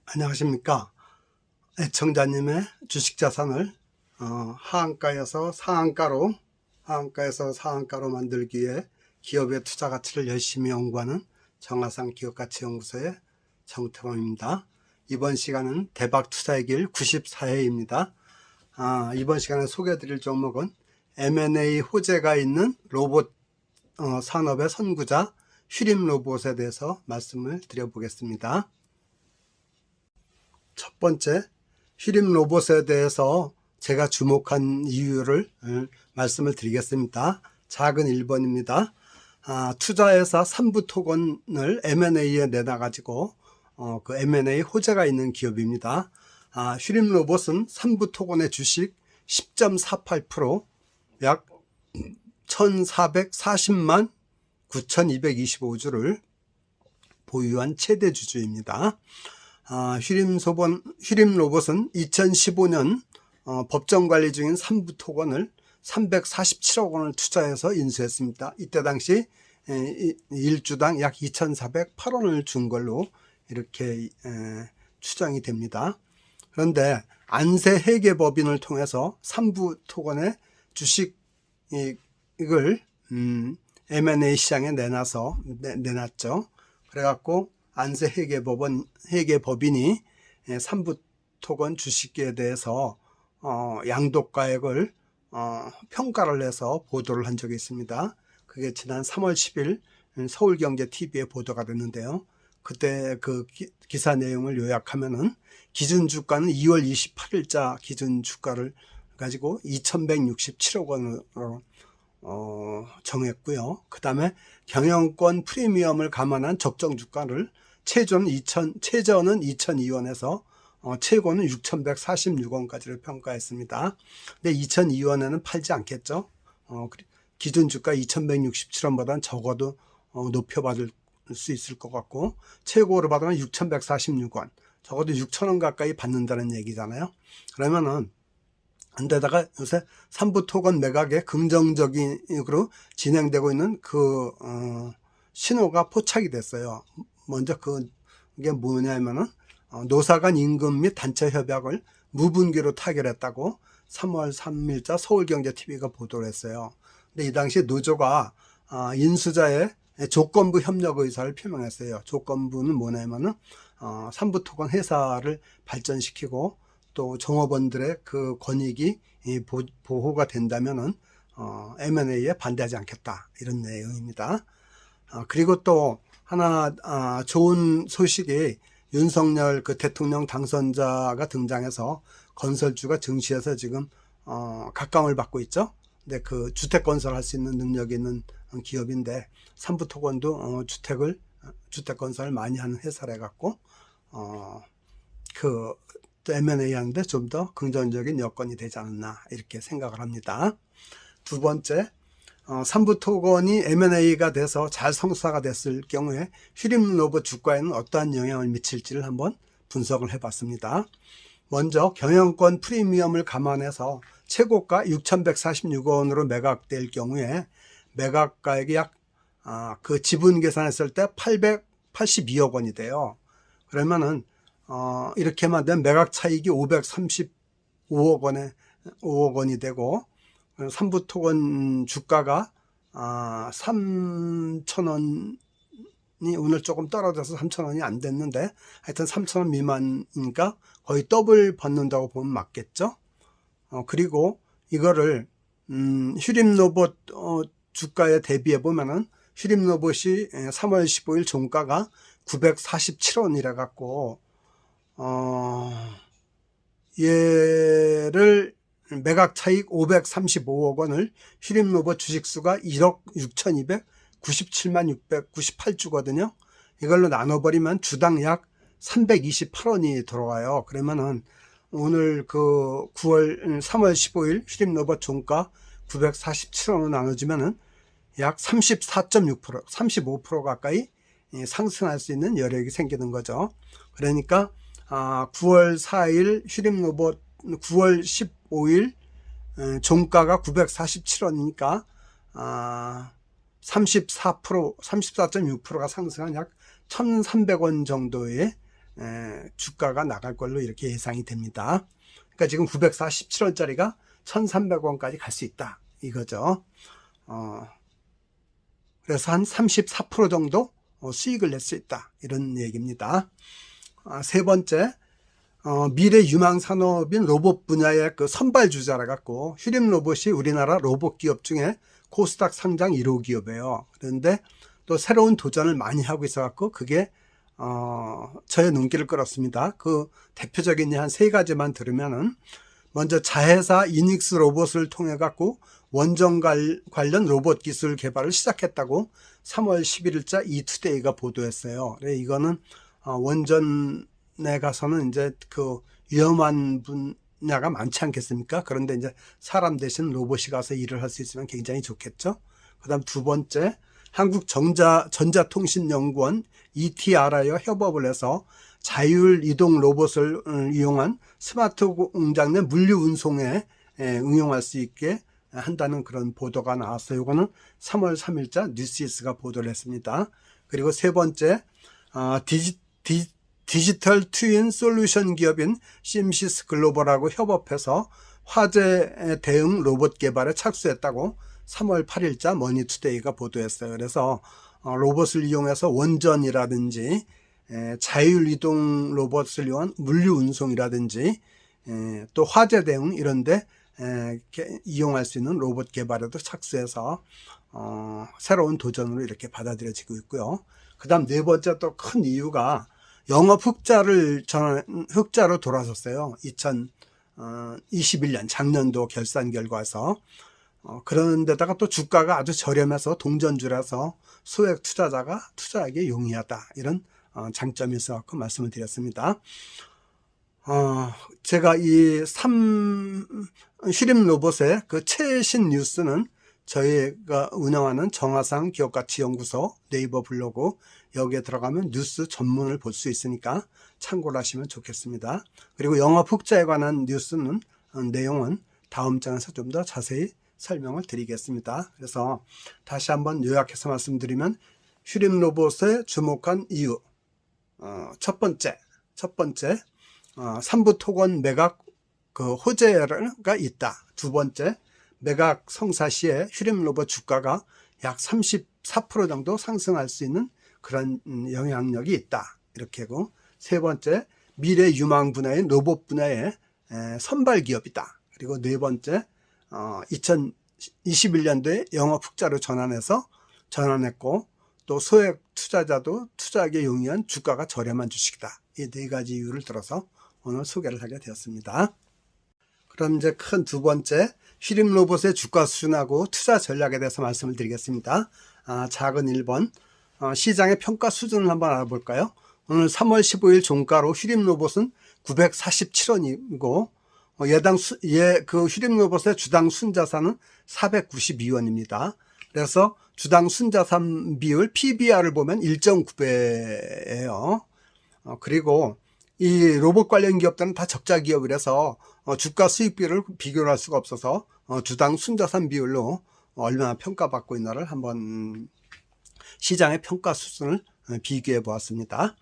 안녕하십니까. 애청자님의 주식자산을 하한가에서 상한가로 만들기 위해 기업의 투자 가치를 열심히 연구하는 정하상 기업가치연구소의 정태범입니다. 이번 시간은 대박 투자의 길 94회입니다. 이번 시간에 소개해드릴 종목은 M&A 호재가 있는 로봇 산업의 선구자 휘림 로봇에 대해서 말씀을 드려보겠습니다. 첫 번째, 휘림 로봇에 대해서 제가 주목한 이유를 말씀을 드리겠습니다. 작은 1번입니다. 투자회사 3부 토건을 M&A에 내놔가지고 그 M&A 호재가 있는 기업입니다. 휘림 로봇은 3부 토건의 주식 10.48%, 약 1440만 9225주를 보유한 최대 주주입니다. 휘림 로봇은 2015년 법정 관리 중인 3부 토건을 347억 원을 투자해서 인수했습니다. 이때 당시 1주당 약 2,408원을 준 걸로 이렇게 추정이 됩니다. 그런데 안세 회계법인을 통해서 3부 토건의 주식을 M&A 시장에 내놨죠. 그래갖고 안세 회계법인이 3부 토건 주식에 대해서 양도가액을 평가를 해서 보도를 한 적이 있습니다. 그게 지난 3월 10일 서울경제TV에 보도가 됐는데요. 그때 그 기사 내용을 요약하면은 기준 주가는 2월 28일자 기준 주가를 가지고 2,167억 원으로 정했고요. 그 다음에 경영권 프리미엄을 감안한 적정 주가를 최저는 2,002원에서 최고는 6,146원까지를 평가했습니다. 근데 2,002원에는 팔지 않겠죠. 기준 주가 2,167원보다는 적어도 높여받을 수 있을 것 같고, 최고로 받으면 6,146원, 적어도 6,000원 가까이 받는다는 얘기잖아요. 그러면은 안데다가 요새 3부 토건 매각에 긍정적으로 진행되고 있는 그 신호가 포착이 됐어요. 먼저 그게 뭐냐면은 노사간 임금 및 단체 협약을 무분기로 타결했다고 3월 3일자 서울경제TV가 보도를 했어요. 근데 이 당시 노조가 인수자의 조건부 협력 의사를 표명했어요. 조건부는 뭐냐면은 3부 토건 회사를 발전시키고 또 종업원들의 그 권익이 보호가 된다면은 M&A에 반대하지 않겠다, 이런 내용입니다. 그리고 또 하나 좋은 소식이 윤석열 그 대통령 당선자가 등장해서 건설주가 증시에서 지금 각광을 받고 있죠. 근데 그 주택 건설할 수 있는 능력이 있는 기업인데 3부 토건도 주택 건설을 많이 하는 회사래 갖고 그 M&A 하는데 좀 더 긍정적인 여건이 되지 않았나, 이렇게 생각을 합니다. 두 번째, 3부 토건이 M&A가 돼서 잘 성사가 됐을 경우에 휘림 로봇 주가에는 어떠한 영향을 미칠지를 한번 분석을 해봤습니다. 먼저 경영권 프리미엄을 감안해서 최고가 6,146원으로 매각될 경우에 매각가액이 약 그 지분 계산했을 때 882억 원이 돼요. 그러면은 이렇게만 되면 매각 차익이 535억 원이 되고, 3부 토건 주가가 3,000원이 오늘 조금 떨어져서 3,000원이 안 됐는데, 하여튼 3,000원 미만이니까 거의 더블 받는다고 보면 맞겠죠. 그리고 이거를 휘림 로봇 주가에 대비해 보면은 휘림 로봇이 3월 15일 종가가 947원이라 갖고 얘를 매각 차익 535억 원을 휘림 로봇 주식수가 1억 6,297만 698주거든요. 이걸로 나눠버리면 주당 약 328원이 들어와요. 그러면은 오늘 그 3월 15일 휘림 로봇 종가 947원으로 나눠주면은 약 34.6%, 35% 가까이 상승할 수 있는 여력이 생기는 거죠. 그러니까 9월 4일 휘림 로봇 9월 15일 종가가 947원이니까 34%, 34.6%가 상승한 약 1,300원 정도의 주가가 나갈 걸로 이렇게 예상이 됩니다. 그러니까 지금 947원짜리가 1,300원까지 갈 수 있다 이거죠. 그래서 한 34% 정도 수익을 낼 수 있다 이런 얘기입니다. 세 번째, 미래 유망 산업인 로봇 분야의 그 선발주자라 갖고 휴림 로봇이 우리나라 로봇 기업 중에 코스닥 상장 1호 기업이에요. 그런데 또 새로운 도전을 많이 하고 있어 갖고 그게 저의 눈길을 끌었습니다. 그 대표적인 한 세 가지만 들으면은, 먼저 자회사 이닉스 로봇을 통해 갖고 원전 관련 로봇 기술 개발을 시작했다고 3월 11일자 이투데이가 보도했어요. 이거는 원전에 가서는 이제 그 위험한 분야가 많지 않겠습니까? 그런데 이제 사람 대신 로봇이 가서 일을 할 수 있으면 굉장히 좋겠죠. 그다음 두 번째, 전자통신연구원 ETRI와 협업을 해서 자율 이동 로봇을 이용한 스마트 공장 내 물류 운송에 응용할 수 있게 한다는 그런 보도가 나왔어요. 이거는 3월 3일자 뉴시스가 보도를 했습니다. 그리고 세 번째, 디지털 트윈 솔루션 기업인 심시스 글로벌하고 협업해서 화재 대응 로봇 개발에 착수했다고 3월 8일자 머니투데이가 보도했어요. 그래서 로봇을 이용해서 원전이라든지 자율이동 로봇을 이용한 물류 운송이라든지 또 화재 대응 이런데 이용할 수 있는 로봇 개발에도 착수해서 새로운 도전으로 이렇게 받아들여지고 있고요. 그 다음 네 번째 또 큰 이유가 영업 흑자로 돌아섰어요. 2021년 작년도 결산 결과에서. 그런데다가 또 주가가 아주 저렴해서 동전주라서 소액 투자자가 투자하기 용이하다 이런 장점이 있어서 말씀을 드렸습니다. 제가 이 휴림 로봇의 그 최신 뉴스는 저희가 운영하는 정화상 기업가치연구소 네이버 블로그 여기에 들어가면 뉴스 전문을 볼 수 있으니까 참고를 하시면 좋겠습니다. 그리고 영업 흑자에 관한 뉴스는 내용은 다음 장에서 좀 더 자세히 설명을 드리겠습니다. 그래서 다시 한번 요약해서 말씀드리면 휴림 로봇에 주목한 이유, 첫 번째, 삼부 토건 매각 그 호재가 있다. 두 번째, 매각 성사 시에 휴림 로봇 주가가 약 34% 정도 상승할 수 있는 그런 영향력이 있다. 이렇게 하고, 세 번째, 미래 유망 분야인 로봇 분야의 선발 기업이다. 그리고 네 번째, 2021년도에 영업 흑자로 전환했고 또 소액 투자자도 투자하기 용이한 주가가 저렴한 주식이다. 이 네 가지 이유를 들어서 오늘 소개를 하게 되었습니다. 그럼 이제 큰 두 번째, 휴림 로봇의 주가 수준하고 투자 전략에 대해서 말씀을 드리겠습니다. 작은 1번, 시장의 평가 수준을 한번 알아볼까요? 오늘 3월 15일 종가로 휴림 로봇은 947원이고 그 휴림 로봇의 주당 순자산은 492원입니다. 그래서 주당 순자산 비율 PBR을 보면 1.9배예요. 그리고 이 로봇 관련 기업들은 다 적자 기업이라서 주가 수익비를 비교를 할 수가 없어서 주당 순자산 비율로 얼마나 평가받고 있나를 한번 시장의 평가 수준을 비교해 보았습니다.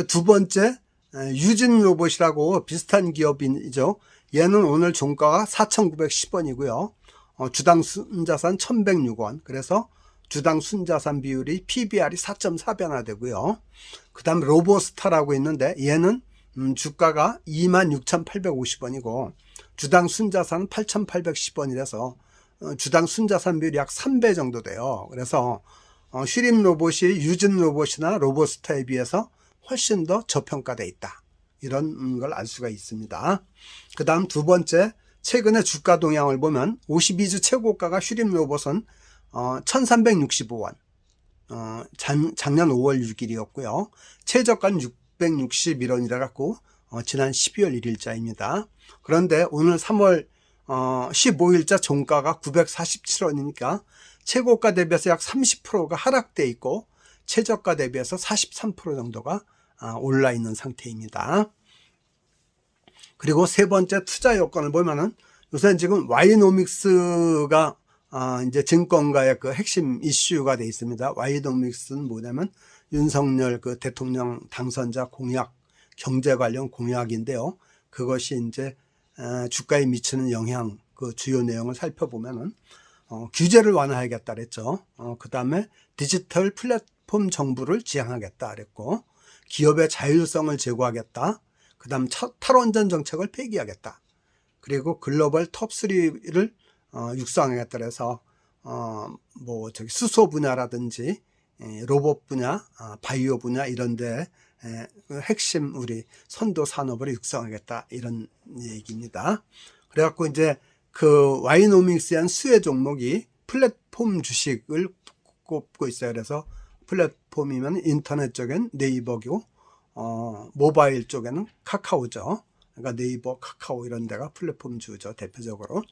두 번째, 유진 로봇이라고 비슷한 기업이죠. 얘는 오늘 종가가 4,910원이고요. 주당 순자산 1,106원. 그래서 주당 순자산 비율이 PBR이 4.4배나 되고요. 그 다음 로보스타라고 있는데 얘는 주가가 26,850원이고 주당 순자산 8,810원이라서 주당 순자산 비율이 약 3배 정도 돼요. 그래서 휴림 로봇이 유진 로봇이나 로보스타에 비해서 훨씬 더 저평가되어 있다. 이런 걸 알 수가 있습니다. 그 다음 두 번째, 최근의 주가 동향을 보면 52주 최고가가 휴림 로봇은 1365원, 작년 5월 6일이었고요. 최저가는 661원이라 갖고 지난 12월 1일자입니다. 그런데 오늘 3월 15일자 종가가 947원이니까 최고가 대비해서 약 30%가 하락돼 있고 최저가 대비해서 43% 정도가 올라 있는 상태입니다. 그리고 세 번째 투자 요건을 보면은 요새 지금 와이노믹스가 이제 증권가의 그 핵심 이슈가 돼 있습니다. 와이노믹스는 뭐냐면 윤석열 그 대통령 당선자 공약, 경제 관련 공약인데요. 그것이 이제 주가에 미치는 영향, 그 주요 내용을 살펴보면은 규제를 완화하겠다 그랬죠. 그 다음에 디지털 플랫폼 정부를 지향하겠다 그랬고, 기업의 자율성을 제고하겠다. 그 다음 탈원전 정책을 폐기하겠다. 그리고 글로벌 톱3를 육성하겠다 그래서 뭐 저기 수소 분야라든지 로봇 분야, 바이오 분야 이런데 핵심 우리 선도 산업을 육성하겠다 이런 얘기입니다. 그래갖고 이제 그 와이노믹스한 수혜 종목이 플랫폼 주식을 꼽고 있어요. 그래서 플랫폼이면 인터넷 쪽엔 네이버고 모바일 쪽에는 카카오죠. 그러니까 네이버, 카카오 이런 데가 플랫폼 주죠, 대표적으로.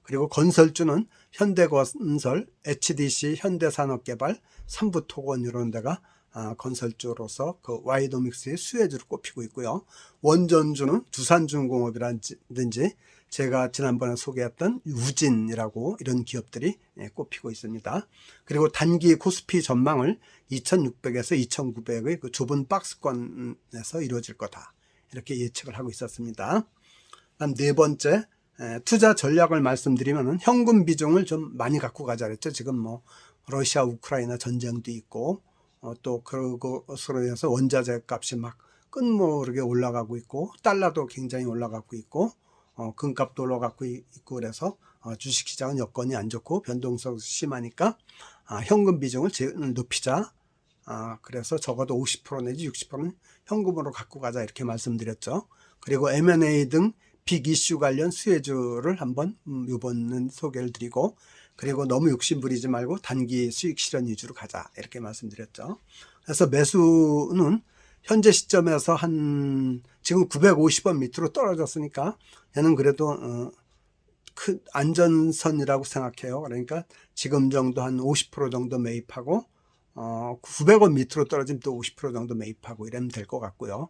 그리고 건설주는 현대건설, HDC, 현대산업개발, 삼부토건 이런 데가 건설주로서 그 와이노믹스의 수혜주로 꼽히고 있고요. 원전주는 두산중공업이라든지 제가 지난번에 소개했던 우진이라고 이런 기업들이 꼽히고 있습니다. 그리고 단기 코스피 전망을 2600에서 2900의 그 좁은 박스권에서 이루어질 거다. 이렇게 예측을 하고 있었습니다. 다음 네 번째, 투자 전략을 말씀드리면 현금 비중을 좀 많이 갖고 가자 그랬죠. 지금 뭐 러시아 우크라이나 전쟁도 있고 또 그것으로 인해서 원자재 값이 막 끝모르게 올라가고 있고 달러도 굉장히 올라가고 있고 금값도 올라가고 있고 그래서 주식시장은 여건이 안 좋고 변동성이 심하니까 현금 비중을 높이자. 그래서 적어도 50% 내지 60%는 현금으로 갖고 가자 이렇게 말씀드렸죠. 그리고 M&A 등 빅 이슈 관련 수혜주를 한번 이번은 소개를 드리고, 그리고 너무 욕심 부리지 말고 단기 수익 실현 위주로 가자 이렇게 말씀드렸죠. 그래서 매수는 현재 시점에서 지금 950원 밑으로 떨어졌으니까 얘는 그래도 큰 안전선이라고 생각해요. 그러니까 지금 정도 한 50% 정도 매입하고 900원 밑으로 떨어지면 또 50% 정도 매입하고 이러면 될 것 같고요.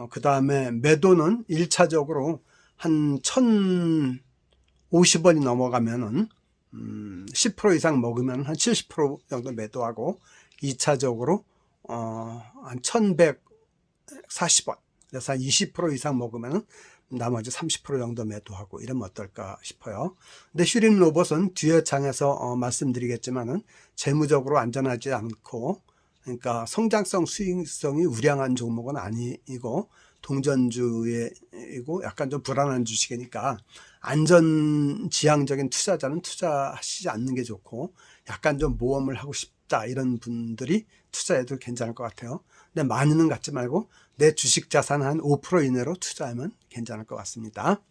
그 다음에 매도는 1차적으로 한 1050원이 넘어가면은 10% 이상 먹으면 한 70% 정도 매도하고, 2차적으로 한 1140원, 그래서 한 20% 이상 먹으면 나머지 30% 정도 매도하고 이러면 어떨까 싶어요. 근데 휴림 로봇은 뒤에 장에서 말씀드리겠지만은 재무적으로 안전하지 않고, 그러니까 성장성 수익성이 우량한 종목은 아니고 동전주이고 약간 좀 불안한 주식이니까 안전지향적인 투자자는 투자하시지 않는 게 좋고, 약간 좀 모험을 하고 싶다 이런 분들이 투자해도 괜찮을 것 같아요. 근데 많이는 갖지 말고 내 주식 자산 한 5% 이내로 투자하면 괜찮을 것 같습니다.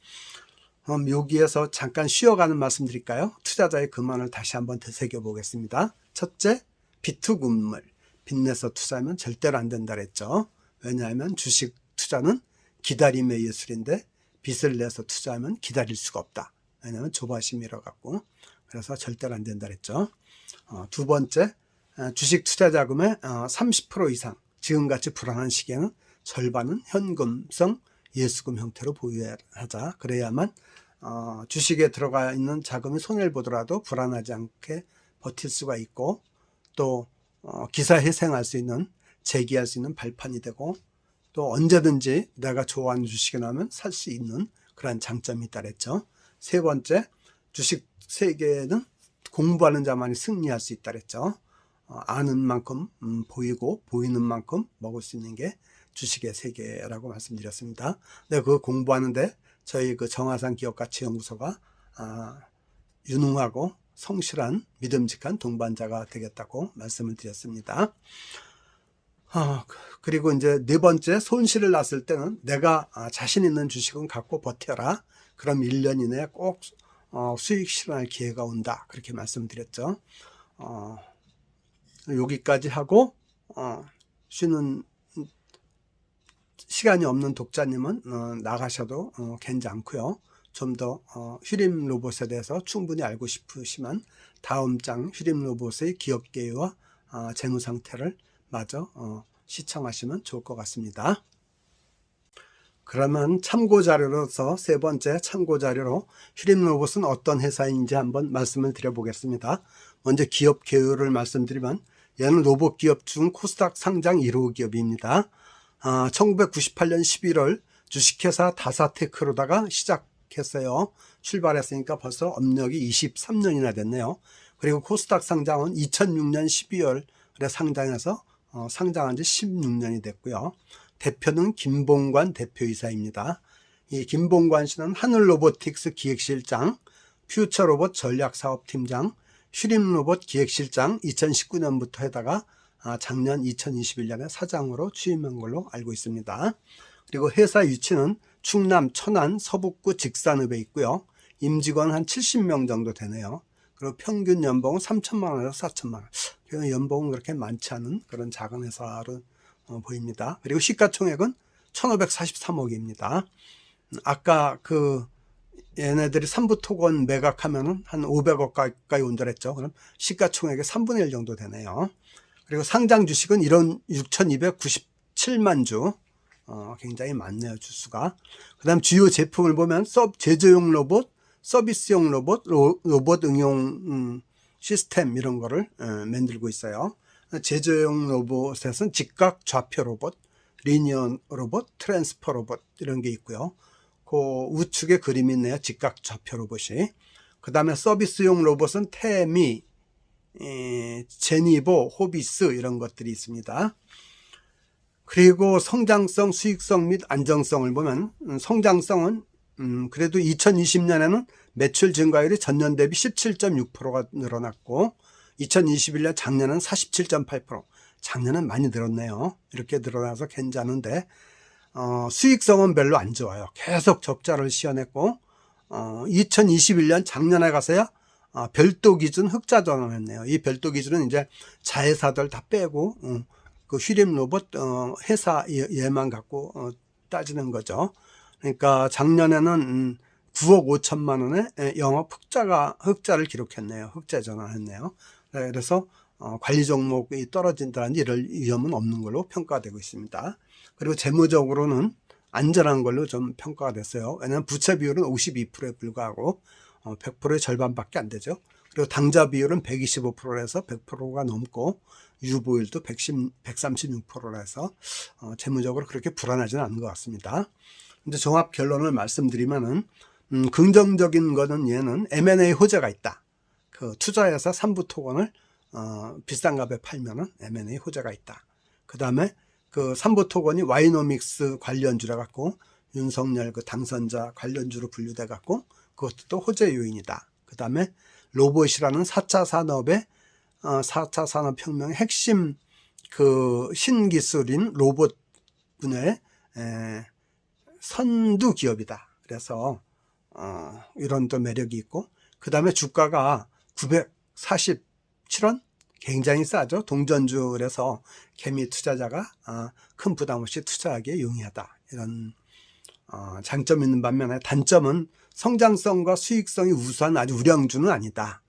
그럼 여기에서 잠깐 쉬어가는 말씀 드릴까요? 투자자의 근원을 다시 한번 되새겨 보겠습니다. 첫째, 비투금물. 빚내서 투자하면 절대로 안 된다 그랬죠. 왜냐하면 주식 투자는 기다림의 예술인데 빚을 내서 투자하면 기다릴 수가 없다. 왜냐하면 조바심이라 갖고. 그래서 절대로 안 된다 그랬죠. 두 번째, 주식 투자 자금의 30% 이상, 지금같이 불안한 시기에는 절반은 현금성 예수금 형태로 보유하자. 그래야만 주식에 들어가 있는 자금이 손해를 보더라도 불안하지 않게 버틸 수가 있고, 또 기사회생할 수 있는, 재기할 수 있는 발판이 되고, 또 언제든지 내가 좋아하는 주식이 나오면 살 수 있는 그런 장점이 있다 그랬죠. 세 번째, 주식 세계에는 공부하는 자만이 승리할 수 있다 그랬죠. 아는 만큼 보이고 보이는 만큼 먹을 수 있는 게 주식의 세계라고 말씀드렸습니다. 근데 그 공부하는데 저희 그 정화산 기업가치연구소가 유능하고 성실한 믿음직한 동반자가 되겠다고 말씀을 드렸습니다. 그리고 이제 네 번째, 손실을 났을 때는 내가 자신 있는 주식은 갖고 버텨라. 그럼 1년 이내에 꼭 수익 실현할 기회가 온다. 그렇게 말씀드렸죠. 여기까지 하고 쉬는 시간이 없는 독자님은 나가셔도 괜찮고요. 좀 더 휴림 로봇에 대해서 충분히 알고 싶으시면 다음 장 휴림 로봇의 기업 계획과 재무 상태를 마저 시청하시면 좋을 것 같습니다. 그러면 참고 자료로서 세 번째 참고 자료로 휴림로봇은 어떤 회사인지 한번 말씀을 드려보겠습니다. 먼저 기업 개요를 말씀드리면 얘는 로봇 기업 중 코스닥 상장 1호 기업입니다. 1998년 11월 주식회사 다사테크로다가 시작했어요. 출발했으니까 벌써 업력이 23년이나 됐네요. 그리고 코스닥 상장은 2006년 12월에 상장해서 상장한 지 16년이 됐고요. 대표는 김봉관 대표이사입니다. 이 김봉관 씨는 하늘로보틱스 기획실장, 퓨처로봇 전략사업팀장, 휴림로봇 기획실장 2019년부터 해다가 작년 2021년에 사장으로 취임한 걸로 알고 있습니다. 그리고 회사 위치는 충남 천안 서북구 직산읍에 있고요. 임직원 한 70명 정도 되네요. 그리고 평균 연봉은 3천만 원에서 4천만 원. 연봉은 그렇게 많지 않은 그런 작은 회사로 보입니다. 그리고 시가총액은 1543억입니다. 아까 얘네들이 3부 토건 매각하면은 한 500억 가까이 온다랬죠. 그럼 시가총액의 3분의 1 정도 되네요. 그리고 상장 주식은 이런 6,297만 주. 굉장히 많네요, 주수가. 그 다음 주요 제품을 보면 제조용 로봇, 서비스용 로봇, 로봇 응용 시스템 이런 거를 만들고 있어요. 제조용 로봇에서는 직각 좌표 로봇, 리니어 로봇, 트랜스퍼 로봇 이런 게 있고요. 그 우측에 그림이 있네요. 직각 좌표 로봇이. 그 다음에 서비스용 로봇은 태미, 제니보, 호비스 이런 것들이 있습니다. 그리고 성장성, 수익성 및 안정성을 보면 성장성은 그래도 2020년에는 매출 증가율이 전년 대비 17.6%가 늘어났고 2021년 작년은 47.8%, 작년은 많이 늘었네요. 이렇게 늘어나서 괜찮은데 수익성은 별로 안 좋아요. 계속 적자를 시현했고 2021년 작년에 가서야 별도 기준 흑자 전환했네요. 이 별도 기준은 이제 자회사들 다 빼고 그 휴림 로봇 회사 얘만 갖고 따지는 거죠. 그러니까 작년에는 9억 5천만 원의 영업 흑자를 기록했네요. 흑자 전환했네요. 그래서 관리 종목이 떨어진다는 이럴 위험은 없는 걸로 평가되고 있습니다. 그리고 재무적으로는 안전한 걸로 좀 평가가 됐어요. 왜냐하면 부채 비율은 52%에 불과하고 100%의 절반밖에 안 되죠. 그리고 당좌 비율은 125%에서 100%가 넘고 유보율도 136%라서 재무적으로 그렇게 불안하지는 않은 것 같습니다. 근데 종합 결론을 말씀드리면은 긍정적인 거는 얘는 M&A 호재가 있다. 그 투자해서 3부 토건을 비싼 값에 팔면은 M&A 호재가 있다. 그 다음에 그 3부 토건이 와이노믹스 관련주라 갖고 윤석열 그 당선자 관련주로 분류돼 갖고 그것도 또 호재 요인이다. 그 다음에 로봇이라는 4차 산업의 4차 산업혁명의 핵심 그 신기술인 로봇 분야의 선두 기업이다. 그래서 이런 또 매력이 있고 그 다음에 주가가 947원 굉장히 싸죠. 동전주에서 개미 투자자가 큰 부담 없이 투자하기에 용이하다. 이런 장점이 있는 반면에 단점은 성장성과 수익성이 우수한 아주 우량주는 아니다.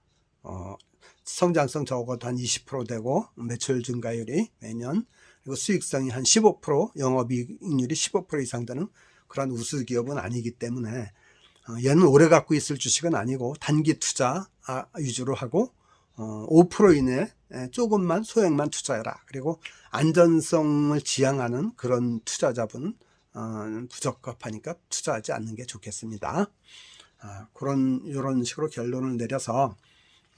성장성 적어도 한 20% 되고 매출 증가율이 매년 그리고 수익성이 한 15% 영업이익률이 15% 이상 되는 그런 우수 기업은 아니기 때문에 얘는 오래 갖고 있을 주식은 아니고 단기 투자 위주로 하고 5% 이내에 조금만 소액만 투자해라. 그리고 안전성을 지향하는 그런 투자자분은 부적합하니까 투자하지 않는 게 좋겠습니다. 이런 식으로 결론을 내려서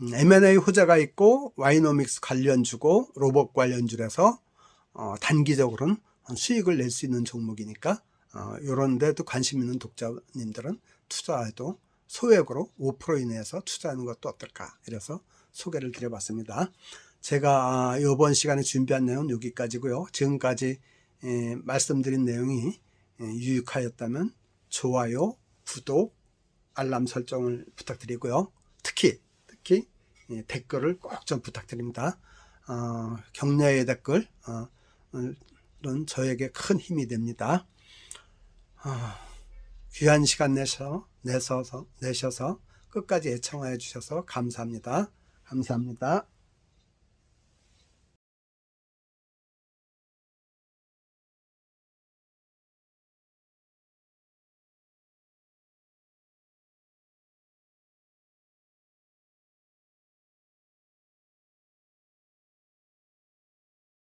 M&A 호재가 있고 와이노믹스 관련주고 로봇 관련주라서 단기적으로는 수익을 낼 수 있는 종목이니까 이런 데도 관심 있는 독자님들은 투자해도 소액으로 5% 이내에서 투자하는 것도 어떨까 이래서 소개를 드려봤습니다. 제가 이번 시간에 준비한 내용은 여기까지고요. 지금까지 말씀드린 내용이 유익하였다면 좋아요, 구독, 알람 설정을 부탁드리고요. 특히 댓글을 꼭 좀 부탁드립니다. 격려의 댓글은 저에게 큰 힘이 됩니다. 귀한 시간 내셔서 끝까지 애청해 주셔서 감사합니다. 감사합니다.